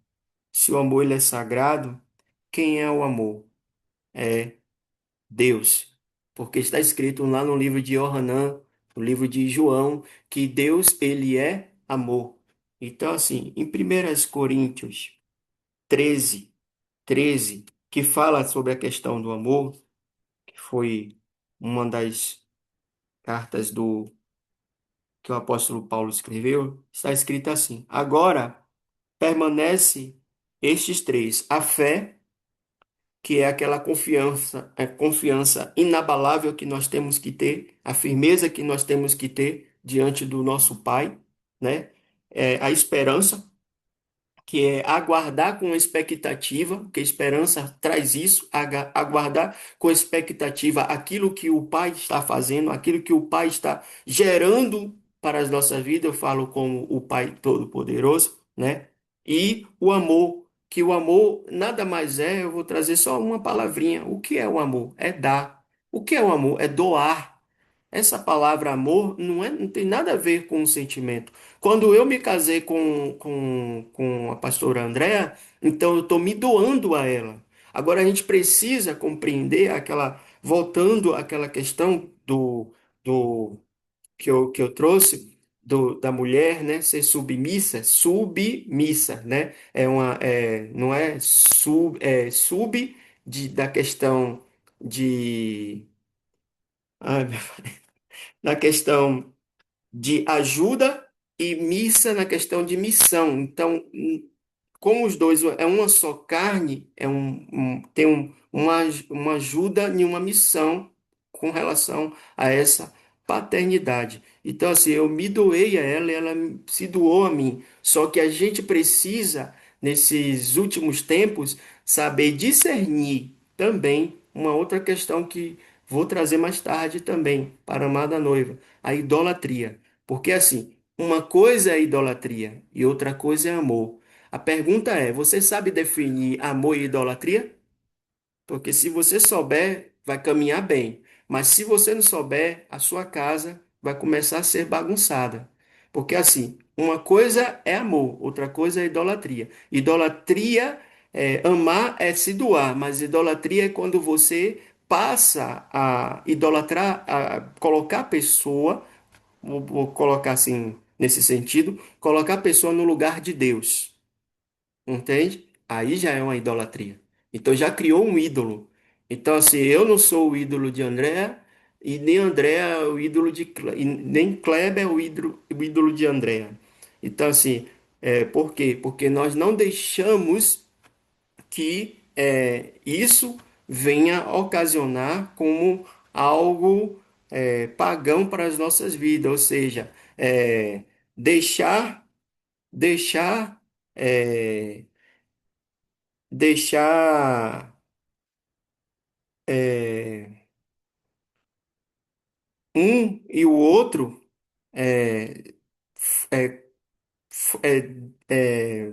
Se o amor ele é sagrado, quem é o amor? É Deus. Porque está escrito lá no livro de Yohanan, no livro de João, que Deus ele é amor. Então, assim, em 1 Coríntios 13:13, que fala sobre a questão do amor, que foi uma das cartas que o apóstolo Paulo escreveu, está escrito assim: agora permanece estes três: a fé, que é aquela confiança, a confiança inabalável que nós temos que ter, a firmeza que nós temos que ter diante do nosso Pai, né? A esperança, que é aguardar com expectativa, que a esperança traz isso, aguardar com expectativa aquilo que o Pai está fazendo, aquilo que o Pai está gerando para as nossas vidas. Eu falo como o Pai Todo-Poderoso, né? E o amor, que o amor nada mais é, eu vou trazer só uma palavrinha. O que é o amor? É dar. O que é o amor? É doar. Essa palavra amor não tem nada a ver com o sentimento. Quando eu me casei com a pastora Andréa, então eu estou me doando a ela. Agora a gente precisa compreender voltando àquela questão do que eu trouxe, da mulher, né, ser submissa, né? Não é sub da questão de, ai, na questão de ajuda e missa na questão de missão. Então, como os dois é uma só carne, tem uma ajuda em uma missão com relação a essa paternidade. Então, assim, eu me doei a ela e ela se doou a mim. Só que a gente precisa, nesses últimos tempos, saber discernir também uma outra questão que vou trazer mais tarde também para a amada noiva, a idolatria. Porque, assim, uma coisa é idolatria e outra coisa é amor. A pergunta é: você sabe definir amor e idolatria? Porque se você souber, vai caminhar bem. Mas se você não souber, a sua casa vai começar a ser bagunçada. Porque assim, uma coisa é amor, outra coisa é idolatria. Idolatria amar é se doar, mas idolatria é quando você passa a idolatrar, a colocar a pessoa, vou colocar assim nesse sentido, colocar a pessoa no lugar de Deus. Entende? Aí já é uma idolatria. Então já criou um ídolo. Então, assim, eu não sou o ídolo de André, e nem André é o ídolo e nem Kleber é o ídolo de André. Então, assim, por quê? Porque nós não deixamos que isso venha ocasionar como algo pagão para as nossas vidas, ou seja, deixar, deixar. é, deixar é, um e o outro é, é,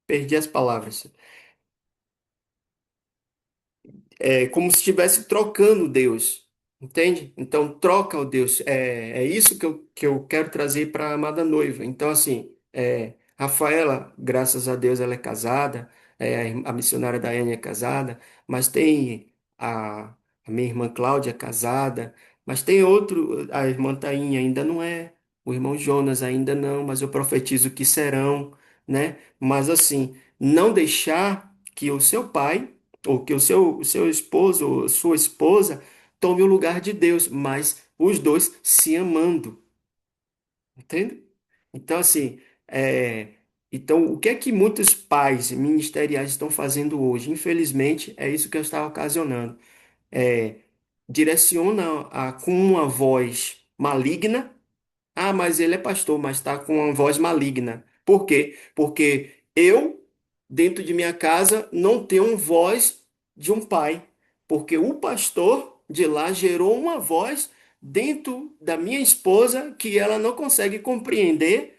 perdi as palavras. É como se estivesse trocando Deus, entende? Então, troca o Deus. É isso que eu quero trazer para a amada noiva. Então, assim, Rafaela, graças a Deus, ela é casada, a missionária Daiane é casada, mas tem a minha irmã Cláudia casada, mas tem outro, a irmã Tainha ainda não é, o irmão Jonas ainda não, mas eu profetizo que serão, né? Mas, assim, não deixar que o seu pai ou que o seu esposo ou sua esposa tome o lugar de Deus, mas os dois se amando, entende? Então, assim, então, o que é que muitos pais ministeriais estão fazendo hoje? Infelizmente, é isso que eu estava ocasionando. É, direciona com uma voz maligna. Ah, mas ele é pastor, mas está com uma voz maligna. Por quê? Porque eu, dentro de minha casa, não tenho voz de um pai. Porque o pastor de lá gerou uma voz dentro da minha esposa que ela não consegue compreender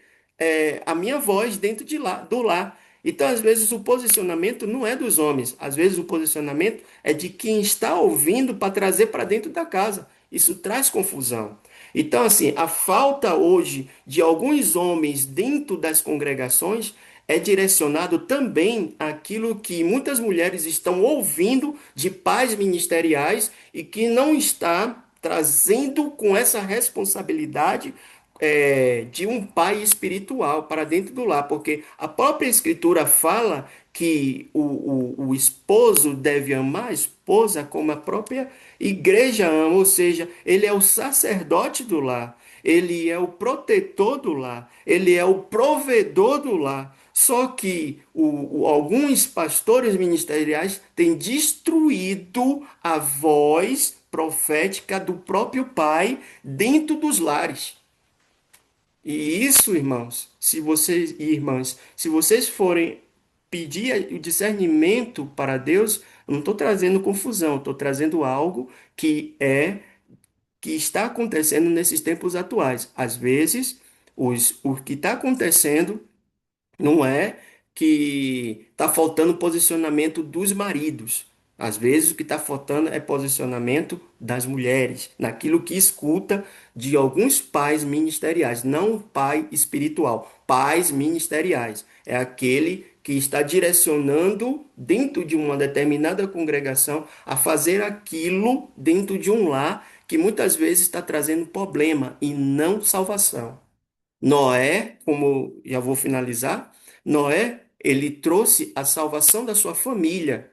a minha voz dentro de lá, do lar. Então, às vezes, o posicionamento não é dos homens, às vezes, o posicionamento é de quem está ouvindo para trazer para dentro da casa. Isso traz confusão. Então, assim, a falta hoje de alguns homens dentro das congregações é direcionado também àquilo que muitas mulheres estão ouvindo de pais ministeriais e que não está trazendo com essa responsabilidade de um pai espiritual para dentro do lar, porque a própria Escritura fala que o esposo deve amar a esposa como a própria igreja ama, ou seja, ele é o sacerdote do lar, ele é o protetor do lar, ele é o provedor do lar. Só que alguns pastores ministeriais têm destruído a voz profética do próprio pai dentro dos lares. E isso, irmãos, se vocês e irmãs, se vocês forem pedir o discernimento para Deus, eu não estou trazendo confusão, estou trazendo algo que está acontecendo nesses tempos atuais. Às vezes, o que está acontecendo não é que está faltando posicionamento dos maridos. Às vezes o que está faltando é posicionamento das mulheres, naquilo que escuta de alguns pais ministeriais, não um pai espiritual, pais ministeriais. É aquele que está direcionando dentro de uma determinada congregação a fazer aquilo dentro de um lar que muitas vezes está trazendo problema e não salvação. Noé, como já vou finalizar, Noé, ele trouxe a salvação da sua família,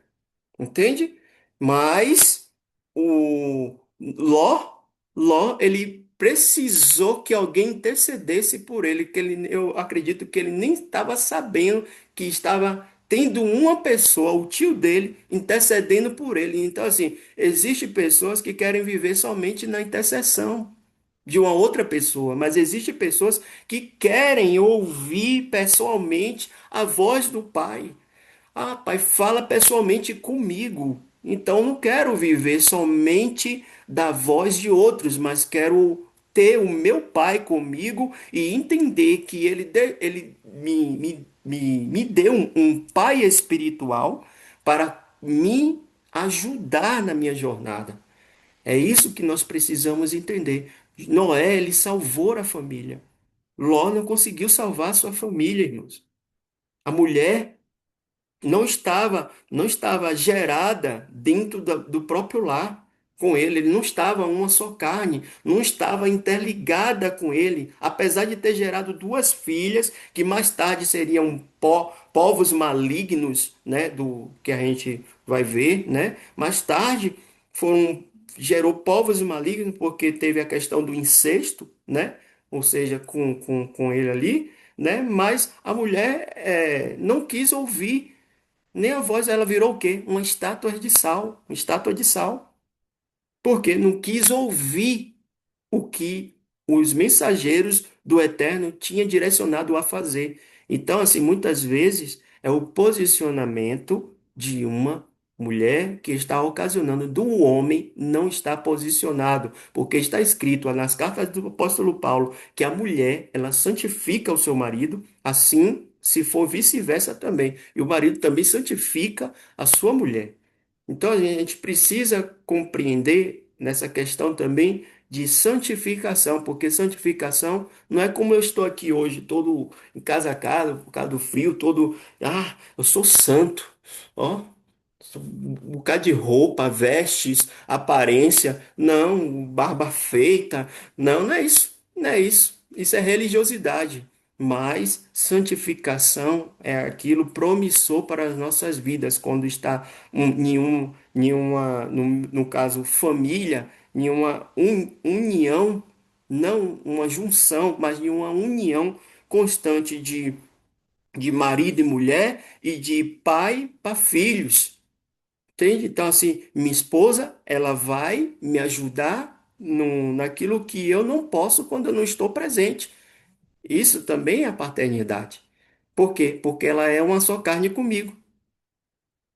entende? Mas o Ló, ele precisou que alguém intercedesse por ele, que ele, eu acredito que ele nem estava sabendo que estava tendo uma pessoa, o tio dele, intercedendo por ele. Então, assim, existem pessoas que querem viver somente na intercessão de uma outra pessoa, mas existem pessoas que querem ouvir pessoalmente a voz do Pai. Ah, Pai, fala pessoalmente comigo. Então não quero viver somente da voz de outros, mas quero ter o meu Pai comigo e entender que Ele me deu um Pai espiritual para me ajudar na minha jornada. É isso que nós precisamos entender. Noé, ele salvou a família. Ló não conseguiu salvar a sua família, irmãos. A mulher não estava gerada dentro do próprio lar com ele. Ele não estava uma só carne, não estava interligada com ele, apesar de ter gerado duas filhas que mais tarde seriam povos malignos, né, do que a gente vai ver, né? Mais tarde foram gerou povos malignos porque teve a questão do incesto, né? Ou seja, com ele ali, né? Mas a mulher não quis ouvir nem a voz, ela virou o quê? Uma estátua de sal. Uma estátua de sal. Porque não quis ouvir o que os mensageiros do Eterno tinham direcionado a fazer. Então, assim, muitas vezes é o posicionamento de uma mulher que está ocasionando do homem não estar posicionado, porque está escrito nas cartas do apóstolo Paulo que a mulher, ela santifica o seu marido, assim, se for vice-versa também. E o marido também santifica a sua mulher. Então a gente precisa compreender nessa questão também de santificação, porque santificação não é como eu estou aqui hoje, todo encasacado por causa do frio, todo, eu sou santo, ó, um bocado de roupa, vestes, aparência, não, barba feita, não, não é isso, não é isso. Isso é religiosidade. Mas santificação é aquilo promissor para as nossas vidas, quando está no caso, família, em uma união, não uma junção, mas em uma união constante de marido e mulher e de pai para filhos. Entende? Então, assim, minha esposa, ela vai me ajudar naquilo que eu não posso quando eu não estou presente. Isso também é a paternidade. Por quê? Porque ela é uma só carne comigo.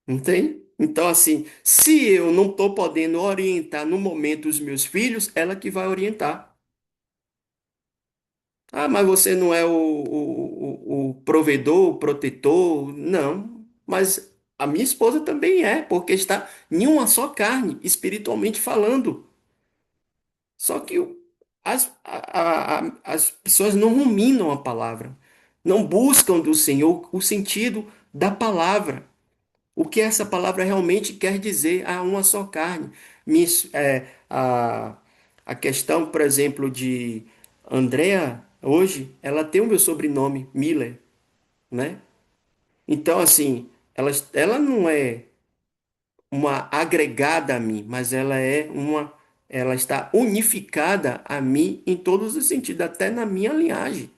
Entende? Então, assim, se eu não estou podendo orientar no momento os meus filhos, ela que vai orientar. Ah, mas você não é o provedor, o protetor? Não. Mas a minha esposa também é, porque está em uma só carne, espiritualmente falando. Só que as pessoas não ruminam a palavra, não buscam do Senhor o sentido da palavra. O que essa palavra realmente quer dizer a uma só carne. A questão, por exemplo, de Andrea, hoje, ela tem o meu sobrenome, Miller, né? Então, assim, ela não é uma agregada a mim, mas ela está unificada a mim em todos os sentidos, até na minha linhagem,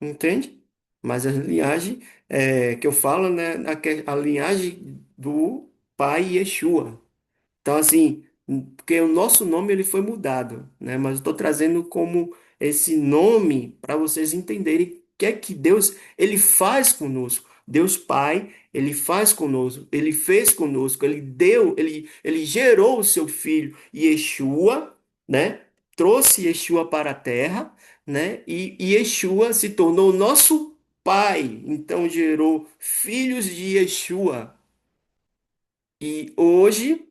entende? Mas a linhagem que eu falo, né, a linhagem do pai Yeshua. Então, assim, porque o nosso nome ele foi mudado, né? Mas eu estou trazendo como esse nome para vocês entenderem o que é que Deus ele faz conosco. Deus Pai, ele faz conosco, ele fez conosco, ele gerou o seu filho Yeshua, né? Trouxe Yeshua para a terra, né? E Yeshua se tornou nosso Pai, então gerou filhos de Yeshua. E hoje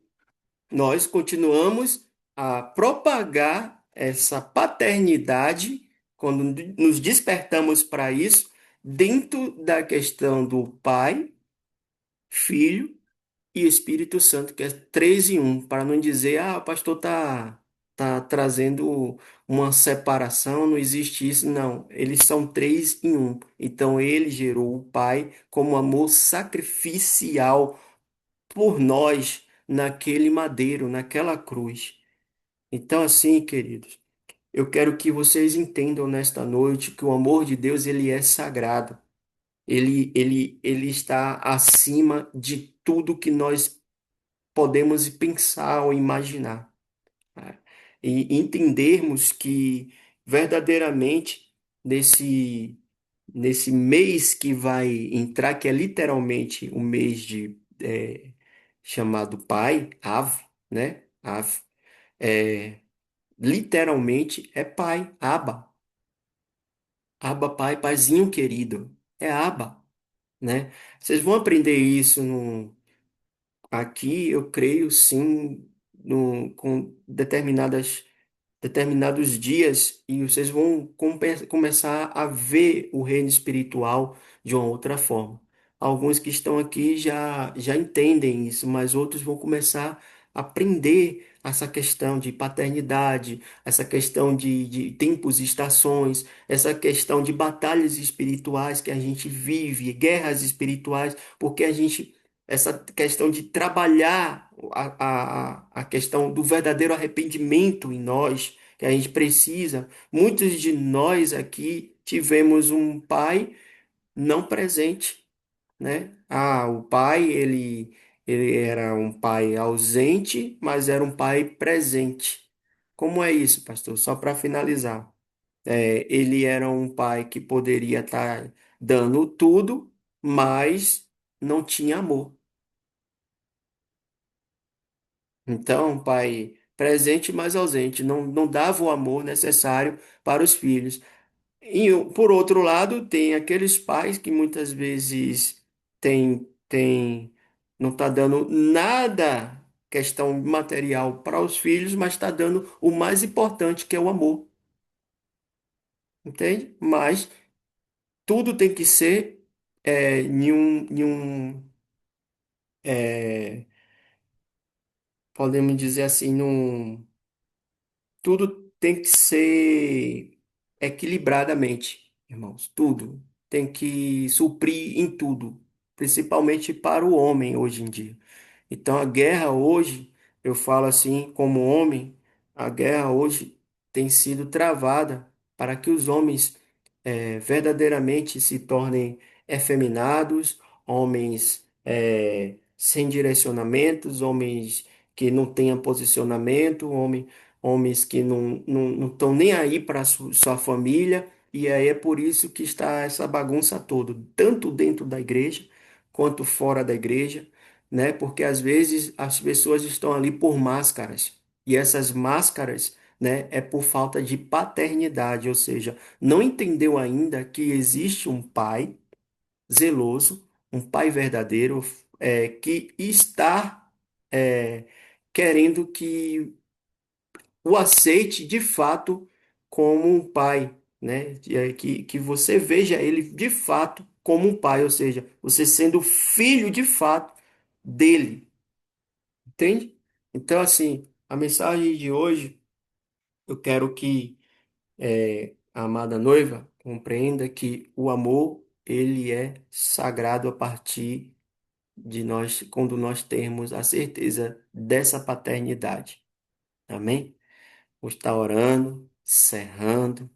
nós continuamos a propagar essa paternidade quando nos despertamos para isso, dentro da questão do Pai, Filho e Espírito Santo, que é três em um, para não dizer, o pastor tá. tá trazendo uma separação, não existe isso, não. Eles são três em um. Então ele gerou o Pai como amor sacrificial por nós naquele madeiro, naquela cruz. Então, assim, queridos, eu quero que vocês entendam nesta noite que o amor de Deus ele é sagrado. Ele está acima de tudo que nós podemos pensar ou imaginar, né? E entendermos que verdadeiramente nesse mês que vai entrar, que é literalmente o mês chamado Pai, Av, né? Av, é, literalmente é Pai, Abba. Abba, Pai, Paizinho querido. É Abba, né? Vocês vão aprender isso no, aqui, eu creio sim, no, com determinados dias e vocês vão começar a ver o reino espiritual de uma outra forma. Alguns que estão aqui já entendem isso, mas outros vão começar a aprender essa questão de paternidade, essa questão de tempos e estações, essa questão de batalhas espirituais que a gente vive, guerras espirituais, porque essa questão de trabalhar a questão do verdadeiro arrependimento em nós, que a gente precisa. Muitos de nós aqui tivemos um pai não presente, né? Ah, o pai, ele era um pai ausente, mas era um pai presente. Como é isso, pastor? Só para finalizar. Ele era um pai que poderia estar dando tudo, mas não tinha amor. Então, pai presente, mas ausente, não dava o amor necessário para os filhos. E, por outro lado, tem aqueles pais que muitas vezes não está dando nada, questão material para os filhos, mas está dando o mais importante, que é o amor, entende? Mas tudo tem que ser é, podemos dizer assim, tudo tem que ser equilibradamente, irmãos. Tudo tem que suprir em tudo, principalmente para o homem hoje em dia. Então a guerra hoje, eu falo assim, como homem, a guerra hoje tem sido travada para que os homens verdadeiramente se tornem efeminados, homens sem direcionamentos, homens que não tenham posicionamento, homens que não estão nem aí para sua família, e aí é por isso que está essa bagunça toda, tanto dentro da igreja quanto fora da igreja, né? Porque às vezes as pessoas estão ali por máscaras, e essas máscaras, né, é por falta de paternidade, ou seja, não entendeu ainda que existe um pai zeloso, um pai verdadeiro, que está é, querendo que o aceite de fato como um pai, né? Que você veja ele de fato como um pai, ou seja, você sendo filho de fato dele, entende? Então, assim, a mensagem de hoje, eu quero que a amada noiva compreenda que o amor, ele é sagrado a partir de nós, quando nós temos a certeza dessa paternidade. Amém? Vou estar orando, encerrando,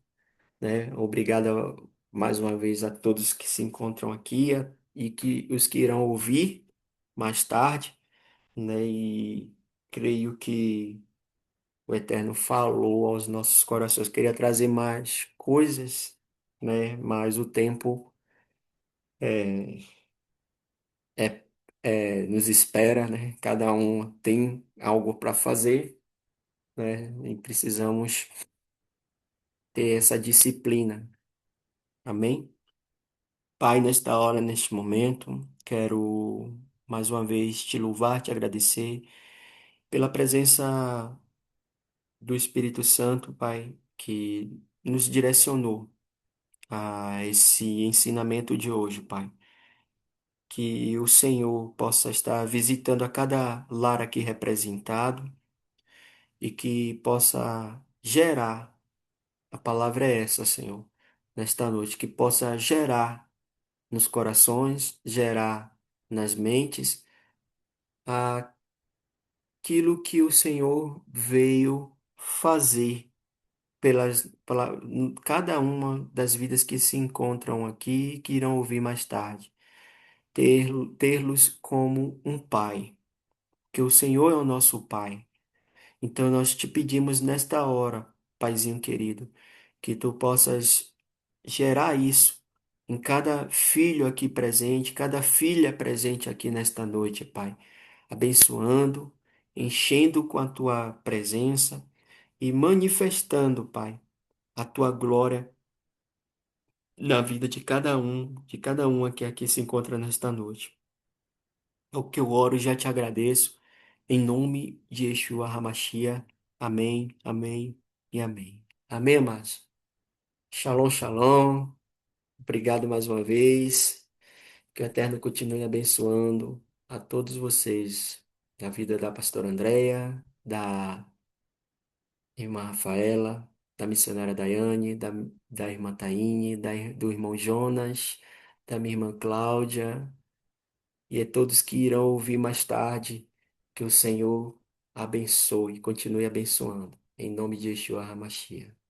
né? Obrigado mais uma vez a todos que se encontram aqui e que os que irão ouvir mais tarde, né? E creio que o Eterno falou aos nossos corações. Queria trazer mais coisas, né? Mas o tempo é, é, nos espera, né? Cada um tem algo para fazer, né? E precisamos ter essa disciplina. Amém? Pai, nesta hora, neste momento, quero mais uma vez te louvar, te agradecer pela presença do Espírito Santo, Pai, que nos direcionou a esse ensinamento de hoje, Pai. Que o Senhor possa estar visitando a cada lar aqui representado e que possa gerar, a palavra é essa, Senhor, nesta noite, que possa gerar nos corações, gerar nas mentes aquilo que o Senhor veio fazer pela cada uma das vidas que se encontram aqui e que irão ouvir mais tarde. Ter-los como um pai, que o Senhor é o nosso Pai. Então nós te pedimos nesta hora, Paizinho querido, que tu possas gerar isso em cada filho aqui presente, cada filha presente aqui nesta noite, Pai, abençoando, enchendo com a tua presença e manifestando, Pai, a tua glória na vida de cada um aqui se encontra nesta noite. É o que eu oro e já te agradeço, em nome de Yeshua HaMashiach. Amém, amém e amém. Amém, amados? Shalom, shalom. Obrigado mais uma vez. Que o Eterno continue abençoando a todos vocês, na vida da pastora Andréia, da irmã Rafaela, da missionária Daiane, da irmã Taine, do irmão Jonas, da minha irmã Cláudia, e a todos que irão ouvir mais tarde, que o Senhor abençoe, continue abençoando. Em nome de Yeshua HaMashiach.